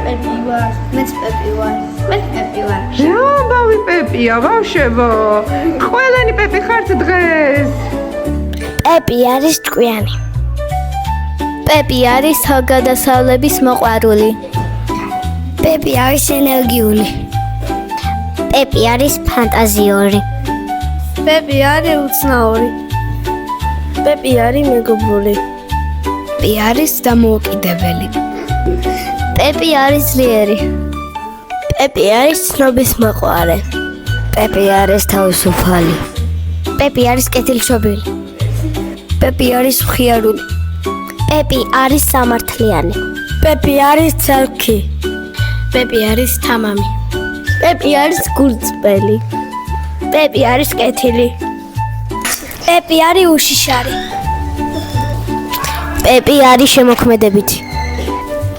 პეპი ვარ. მეც პეპი ვარ. მეც პეპი ვარ. რა ამბავი პეპია, ბავშვებო? ყველანი პეპი ხართ დღეს? პეპი არის ჭკვიანი. პეპი არის თავგადასავლების მოყვარული. პეპი არის ენერგიული. პეპი არის ფანტაზიური. პეპი არის უცნაური. პეპი არის მეგობრული. პეპი არის დამოუკიდებელი. პეპი არის ძლიერი. პეპი არის ცნობის მოყვარე. პეპი არის თავისუფალი. პეპი არის კეთილშობილი. პეპი არის მხიარული. პეპი არის სამართლიანი. პეპი არის ცალკი. პეპი არის თამამი. პეპი არის გულწრფელი. პეპი არის კეთილი. პეპი არის უშიშარი. პეპი არის შემოქმედებითი.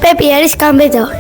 პეპი არის გამბედავი.